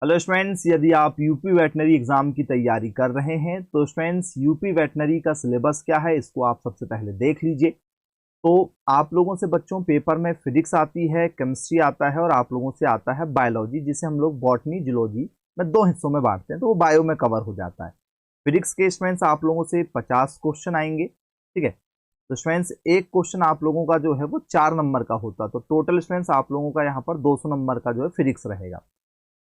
Hello students, यदि आप UP veterinary exam की तैयारी कर रहे हैं तो स्टूडेंट्स यूपी वेटनरी का सिलेबस क्या है इसको आप सबसे पहले देख लीजिए। तो आप लोगों से बच्चों पेपर में फिजिक्स आती है, केमिस्ट्री आता है और आप लोगों से आता है बायोलॉजी, जिसे हम लोग बॉटनी जूलॉजी में दो हिस्सों में बांटते हैं, तो वो बायो में कवर हो जाता है। फिजिक्स के स्टूडेंट्स आप लोगों से 50 क्वेश्चन आएंगे, ठीक है। तो स्टूडेंट्स एक क्वेश्चन आप लोगों का जो है वो 4 नंबर का होता है, तो टोटल स्टूडेंट्स आप लोगों का यहाँ पर 200 नंबर का जो है फिजिक्स रहेगा।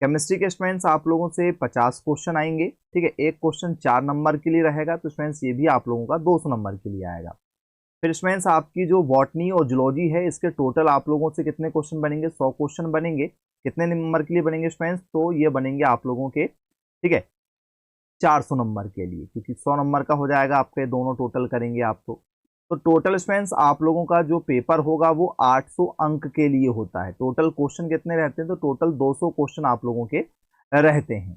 केमिस्ट्री के स्टूडेंट्स आप लोगों से 50 क्वेश्चन आएंगे, ठीक है। एक क्वेश्चन 4 नंबर के लिए रहेगा, तो स्टूडेंट्स ये भी आप लोगों का 200 नंबर के लिए आएगा। फिर स्टूडेंट्स आपकी जो बॉटनी और जूलॉजी है इसके टोटल आप लोगों से कितने क्वेश्चन बनेंगे? 100 क्वेश्चन बनेंगे। कितने नंबर के लिए बनेंगे स्टूडेंट्स? तो ये बनेंगे आप लोगों के, ठीक है, 400 नंबर के लिए, क्योंकि 100 नंबर का हो जाएगा आपके, दोनों टोटल करेंगे आप तो टोटल स्टूडेंट्स आप लोगों का जो पेपर होगा वो 800 अंक के लिए होता है। टोटल क्वेश्चन कितने रहते हैं? तो टोटल 200 क्वेश्चन आप लोगों के रहते हैं।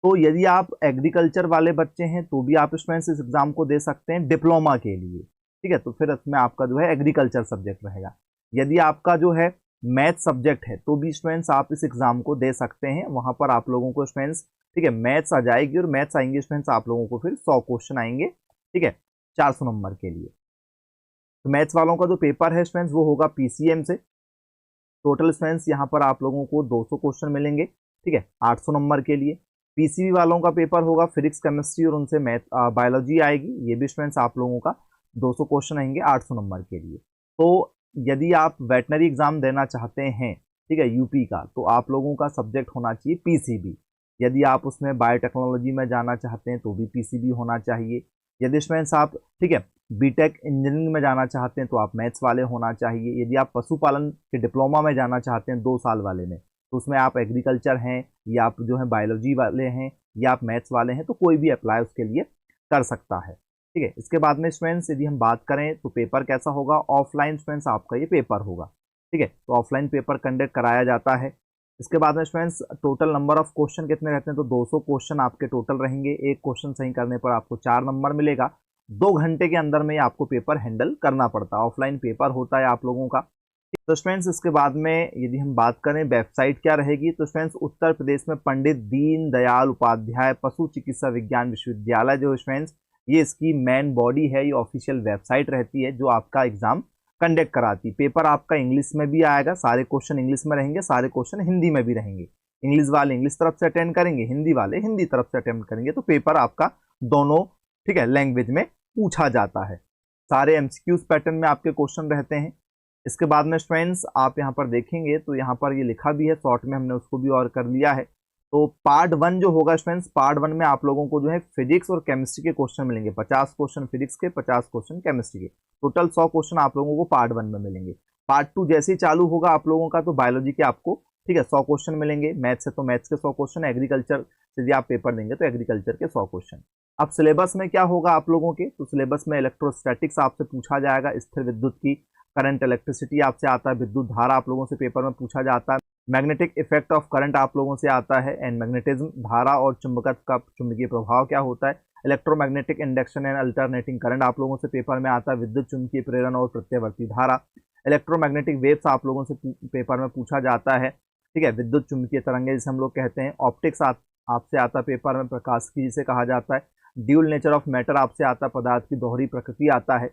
तो यदि आप एग्रीकल्चर वाले बच्चे हैं तो भी आप स्टूडेंट्स इस एग्जाम को दे सकते हैं डिप्लोमा के लिए, ठीक है। तो फिर इसमें आपका जो है एग्रीकल्चर सब्जेक्ट रहेगा। यदि आपका जो है मैथ सब्जेक्ट है तो भी स्टूडेंट्स आप इस एग्जाम को दे सकते हैं। वहां पर आप लोगों को स्टूडेंट्स, ठीक है, मैथ्स आ जाएगी और मैथ्स आएंगे स्टूडेंट्स आप लोगों को फिर 100 क्वेश्चन आएंगे, ठीक है, 400 नंबर के लिए। तो मैथ्स वालों का जो पेपर है स्टूडेंट्स वो होगा पीसीएम से। टोटल स्टूडेंट्स यहाँ पर आप लोगों को 200 क्वेश्चन मिलेंगे, ठीक है, 800 नंबर के लिए। पीसीबी वालों का पेपर होगा फिजिक्स केमिस्ट्री और उनसे मैथ बायोलॉजी आएगी, ये भी स्टूडेंट्स आप लोगों का 200 क्वेश्चन आएंगे 800 नंबर के लिए। तो यदि आप वेटनरी एग्जाम देना चाहते हैं, ठीक है, यूपी का, तो आप लोगों का सब्जेक्ट होना चाहिए पीसीबी। यदि आप उसमें बायोटेक्नोलॉजी में जाना चाहते हैं तो भी पीसीबी होना चाहिए। यदि स्टूडेंट्स आप, ठीक है, बीटेक इंजीनियरिंग में जाना चाहते हैं तो आप मैथ्स वाले होना चाहिए। यदि आप पशुपालन के डिप्लोमा में जाना चाहते हैं 2 साल वाले में, तो उसमें आप एग्रीकल्चर हैं या आप जो है बायोलॉजी वाले हैं या आप मैथ्स वाले हैं, तो कोई भी अप्लाई उसके लिए कर सकता है, ठीक है। इसके बाद में स्टूडेंट्स यदि हम बात करें तो पेपर कैसा होगा? ऑफलाइन स्टूडेंट्स आपका ये पेपर होगा, ठीक है। तो ऑफलाइन पेपर कंडक्ट कराया जाता है। इसके बाद में students total number of question कितने रहते हैं? तो 200 क्वेश्चन आपके टोटल रहेंगे। एक क्वेश्चन सही करने पर आपको 4 नंबर मिलेगा। 2 घंटे के अंदर में आपको पेपर हैंडल करना पड़ता है। ऑफलाइन पेपर होता है आप लोगों का। तो स्टूडेंट्स इसके बाद में यदि हम बात करें वेबसाइट क्या रहेगी, तो स्टूडेंट्स उत्तर प्रदेश में पंडित दीनदयाल उपाध्याय पशु चिकित्सा विज्ञान विश्वविद्यालय जो स्टूडेंट्स, ये इसकी मेन बॉडी है, ये ऑफिशियल वेबसाइट रहती है जो आपका एग्जाम कंडक्ट कराती। पेपर आपका इंग्लिश में भी आएगा, सारे क्वेश्चन इंग्लिश में रहेंगे, सारे क्वेश्चन हिंदी में भी रहेंगे। इंग्लिश वाले इंग्लिश तरफ से अटेंड करेंगे, हिंदी वाले हिंदी तरफ से अटेंड करेंगे। तो पेपर आपका दोनों, ठीक है, लैंग्वेज में पूछा जाता है। सारे एमसीक्यूज पैटर्न में आपके क्वेश्चन रहते हैं। इसके बाद में स्टूडेंट्स आप यहाँ पर देखेंगे तो यहाँ पर ये लिखा भी है, शॉर्ट में हमने उसको भी और कर लिया है। तो पार्ट 1 जो होगा स्टूडेंट्स, पार्ट 1 में आप लोगों को जो है फिजिक्स और केमिस्ट्री के क्वेश्चन मिलेंगे। 50 क्वेश्चन फिजिक्स के, 50 क्वेश्चन केमिस्ट्री के, टोटल 100 क्वेश्चन आप लोगों को पार्ट 1 में मिलेंगे। पार्ट 2 जैसे ही चालू होगा आप लोगों का, तो बायोलॉजी के आपको, ठीक है, 100 क्वेश्चन मिलेंगे। मैथ्स से तो मैथ्स के 100 क्वेश्चन, एग्रीकल्चर से यदि आप पेपर देंगे तो एग्रीकल्चर के 100 क्वेश्चन। अब सिलेबस में क्या होगा आप लोगों के? तो सिलेबस में इलेक्ट्रोस्टैटिक्स आपसे पूछा जाएगा, स्थिर विद्युत की, करंट इलेक्ट्रिसिटी आपसे आता है, विद्युत धारा आप लोगों से पेपर में पूछा जाता है, मैग्नेटिक इफेक्ट ऑफ करंट आप लोगों से आता है, एंड मैग्नेटिज्म, धारा और चुंबकत्व का चुंबकीय प्रभाव क्या होता है, electromagnetic induction and alternating current आप लोगों से पेपर में आता है, विद्युत चुंबकीय प्रेरण और प्रत्यावर्ती धारा, इलेक्ट्रोमैग्नेटिक वेव्स आप लोगों से पेपर में पूछा जाता है, ठीक है, विद्युत चुंबकीय तरंगे जिसे हम लोग कहते हैं, ऑप्टिक्स आपसे आता है पेपर में, प्रकाश की जिसे कहा जाता है, ड्यूल नेचर ऑफ मैटर आपसे आता है, पदार्थ की दोहरी प्रकृति आता है।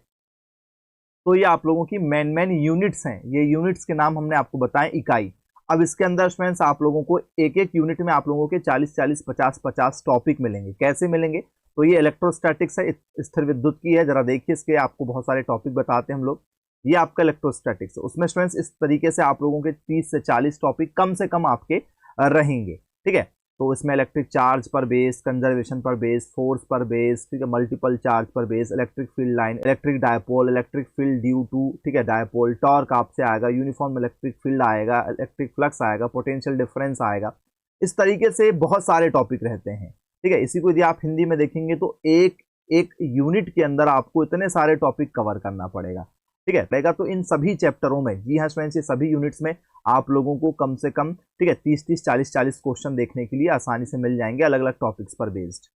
तो ये आप लोगों की मेन यूनिट्स हैं। ये यूनिट्स के नाम हमने आपको बताए, इकाई। अब इसके अंदर स्टूडेंट्स आप लोगों को एक एक यूनिट में आप लोगों के 40-40, 50-50 टॉपिक मिलेंगे। कैसे मिलेंगे? तो ये इलेक्ट्रोस्टैटिक्स है, स्थिर विद्युत की है। जरा देखिए, इसके आपको बहुत सारे टॉपिक बताते हैं हम लोग। ये आपका इलेक्ट्रोस्टैटिक्स है, उसमें स्टूडेंट्स इस तरीके से आप लोगों के 30 से 40 टॉपिक कम से कम आपके रहेंगे, ठीक है। तो इसमें इलेक्ट्रिक चार्ज पर बेस, कंजर्वेशन पर बेस, फोर्स पर बेस, ठीक है, मल्टीपल चार्ज पर base, electric field line, electric dipole, electric field due to, ठीक है, डायपोल, टॉर्क आपसे आएगा, यूनिफॉर्म इलेक्ट्रिक फील्ड आएगा, इलेक्ट्रिक फ्लक्स आएगा, पोटेंशियल डिफरेंस आएगा। इस तरीके से बहुत सारे टॉपिक रहते हैं, ठीक है। इसी को यदि आप हिंदी में देखेंगे तो एक एक यूनिट के अंदर आपको इतने सारे टॉपिक कवर करना पड़ेगा, ठीक है, रहेगा। तो इन सभी चैप्टरों में, जी हाँ स्टूडेंट्स, ये सभी यूनिट्स में आप लोगों को कम से कम, ठीक है, 30-30, 40-40 क्वेश्चन देखने के लिए आसानी से मिल जाएंगे, अलग अलग टॉपिक्स पर बेस्ड।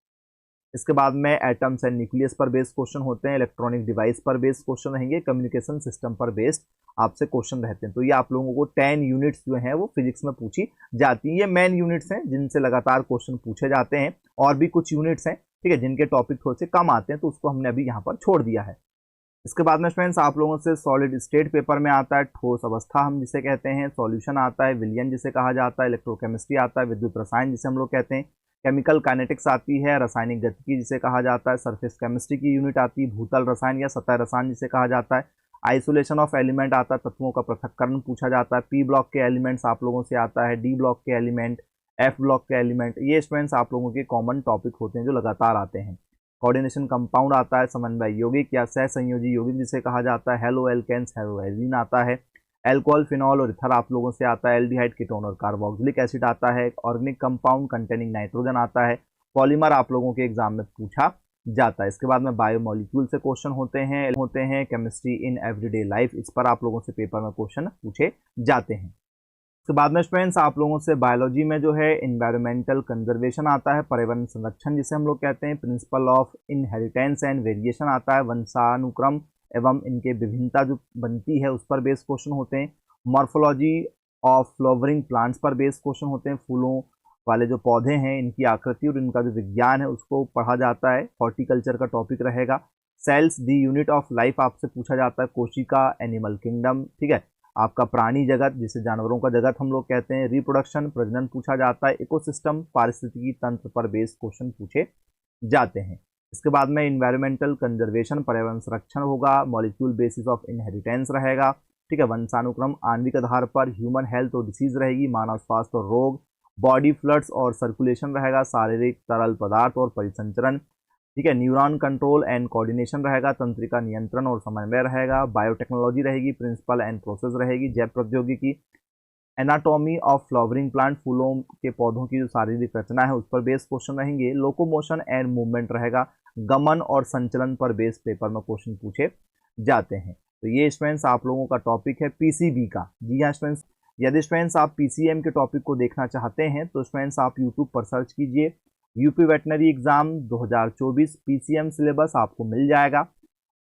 इसके बाद में एटम्स एंड न्यूक्लियस पर बेस्ड क्वेश्चन होते हैं, इलेक्ट्रॉनिक डिवाइस पर बेस्ड क्वेश्चन रहेंगे, कम्युनिकेशन सिस्टम पर बेस्ड आपसे क्वेश्चन रहते हैं। तो ये आप लोगों को 10 यूनिट्स जो हैं वो फिजिक्स में पूछी जाती हैं। ये मेन यूनिट्स हैं जिनसे लगातार क्वेश्चन पूछे जाते हैं, और भी कुछ यूनिट्स हैं, ठीक है, जिनके टॉपिक थोड़े से कम आते हैं, तो उसको हमने अभी यहाँ पर छोड़ दिया है। इसके बाद में फ्रेंड्स आप लोगों से सॉलिड स्टेट पेपर में आता है ठोस अवस्था हम जिसे कहते हैं, सॉल्यूशन आता है, विलयन जिसे कहा जाता है, इलेक्ट्रोकेमिस्ट्री आता है, विद्युत रसायन जिसे हम लोग कहते हैं, केमिकल काइनेटिक्स आती है, रासायनिक गतिकी जिसे कहा जाता है, सरफेस केमिस्ट्री की यूनिट आती है, भूतल रसायन या सतह रसायन जिसे कहा जाता है, आइसोलेशन ऑफ एलिमेंट आता है, तत्वों का पृथक्करण पूछा जाता है, पी ब्लॉक के एलिमेंट्स आप लोगों से आता है, डी ब्लॉक के एलिमेंट, एफ ब्लॉक के एलिमेंट, ये स्टूडेंट्स आप लोगों के कॉमन टॉपिक होते हैं जो लगातार आते हैं। कोऑर्डिनेशन कंपाउंड आता है, समन्वय यौगिक या सह संयोजी यौगिक जिसे कहा जाता है, हेलो एल्केन्स, हेलोएजीन आता है, एल्कोहल, फिनॉल और इथर आप लोगों से आता है, एल्डिहाइड, कीटोन और कार्बोक्सिलिक एसिड आता है, ऑर्गेनिक कंपाउंड कंटेनिंग नाइट्रोजन आता है, पॉलीमर आप लोगों के एग्जाम में पूछा जाता है। इसके बाद में बायोमोलिक्यूल से क्वेश्चन होते हैं केमिस्ट्री इन एवरीडे लाइफ, इस पर आप लोगों से पेपर में क्वेश्चन पूछे जाते हैं। उसके बाद में स्टूडेंट्स आप लोगों से बायोलॉजी में जो है इन्वायरमेंटल कंजर्वेशन आता है, पर्यावरण संरक्षण जिसे हम लोग कहते हैं, principle of inheritance and variation आता है, वंशानुक्रम एवं इनके विभिन्नता जो बनती है उस पर बेस्ड क्वेश्चन होते हैं, मॉर्फोलॉजी ऑफ फ्लावरिंग प्लांट्स पर बेस्ड क्वेश्चन होते हैं, फूलों वाले जो पौधे हैं इनकी आकृति और इनका जो विज्ञान है उसको पढ़ा जाता है, हॉर्टिकल्चर का टॉपिक रहेगा, cells the unit of life आपसे पूछा जाता है, कोशिका, एनिमल किंगडम, ठीक है, आपका प्राणी जगत जिसे जानवरों का जगत हम लोग कहते हैं, रिप्रोडक्शन प्रजनन पूछा जाता है, इकोसिस्टम पारिस्थितिकी तंत्र पर बेस्ड क्वेश्चन पूछे जाते हैं। इसके बाद में इन्वायरमेंटल कंजर्वेशन पर्यावरण संरक्षण होगा, मॉलिक्यूल बेसिस ऑफ इनहेरिटेंस रहेगा, ठीक है, वंशानुक्रम आणविक आधार पर, ह्यूमन हेल्थ और डिसीज रहेगी, मानव स्वास्थ्य और रोग, बॉडी फ्लड्स और सर्कुलेशन रहेगा, शारीरिक तरल पदार्थ और परिसंचरण, ठीक है, न्यूरॉन कंट्रोल एंड कोऑर्डिनेशन रहेगा, तंत्रिका नियंत्रण और समन्वय रहेगा, बायोटेक्नोलॉजी रहेगी, प्रिंसिपल एंड प्रोसेस रहेगी, जैव प्रौद्योगिकी, एनाटॉमी ऑफ फ्लावरिंग प्लांट, फूलों के पौधों की जो शारीरिक रचना है उस पर बेस्ड क्वेश्चन रहेंगे, लोकोमोशन एंड मूवमेंट रहेगा, गमन और संचलन पर बेस्ड पेपर में क्वेश्चन पूछे जाते हैं। तो ये स्टूडेंट्स आप लोगों का टॉपिक है पीसीबी का। जी हाँ स्टूडेंट्स, यदि स्टूडेंट्स आप पीसीएम के टॉपिक को देखना चाहते हैं तो स्टूडेंट्स आप यूट्यूब पर सर्च कीजिए UP veterinary exam 2024 PCM syllabus, आपको मिल जाएगा।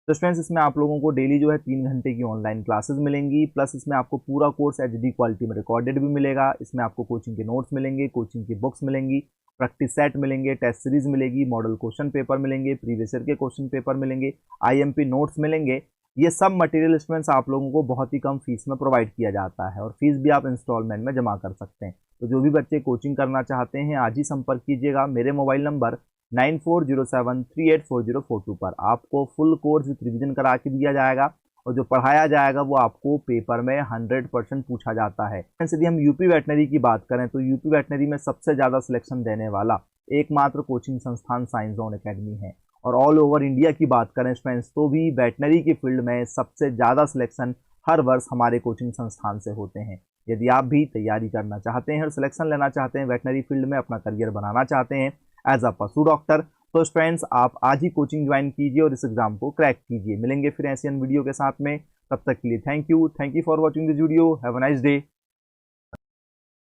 तो स्टूडेंट्स इसमें आप लोगों को डेली जो है 3 घंटे की ऑनलाइन क्लासेस मिलेंगी, प्लस इसमें आपको पूरा कोर्स एचडी क्वालिटी में रिकॉर्डेड भी मिलेगा। इसमें आपको कोचिंग के नोट्स मिलेंगे, कोचिंग की बुक्स मिलेंगी, प्रैक्टिस सेट मिलेंगे, टेस्ट सीरीज मिलेगी, मॉडल क्वेश्चन पेपर मिलेंगे, प्रीवियस ईयर के क्वेश्चन पेपर मिलेंगे, आईएमपी नोट्स मिलेंगे। ये सब मटेरियल स्टूडेंट्स आप लोगों को बहुत ही कम फीस में प्रोवाइड किया जाता है, और फीस भी आप इंस्टॉलमेंट में जमा कर सकते हैं। तो जो भी बच्चे कोचिंग करना चाहते हैं आज ही संपर्क कीजिएगा मेरे मोबाइल नंबर 9407384042 पर। आपको फुल कोर्स विथ रिविजन करा के दिया जाएगा, और जो पढ़ाया जाएगा वो आपको पेपर में 100% पूछा जाता है। यदि हम यूपी वेटनरी की बात करें तो यूपी वेटनरी में सबसे ज़्यादा सिलेक्शन देने वाला एकमात्र कोचिंग संस्थान साइंस जोन एकेडमी है, और ऑल ओवर इंडिया की बात करें स्टूडेंट्स तो भी वेटनरी की फील्ड में सबसे ज़्यादा सिलेक्शन हर वर्ष हमारे कोचिंग संस्थान से होते हैं। यदि आप भी तैयारी करना चाहते हैं और सिलेक्शन लेना चाहते हैं, वेटनरी फील्ड में अपना करियर बनाना चाहते हैं एज अ पशु डॉक्टर, तो स्टूडेंट्स आप आज ही कोचिंग ज्वाइन कीजिए और इस एग्जाम को क्रैक कीजिए। मिलेंगे फिर ऐसी वीडियो के साथ में, तब तक के लिए thank you for watching this video. Have a nice day.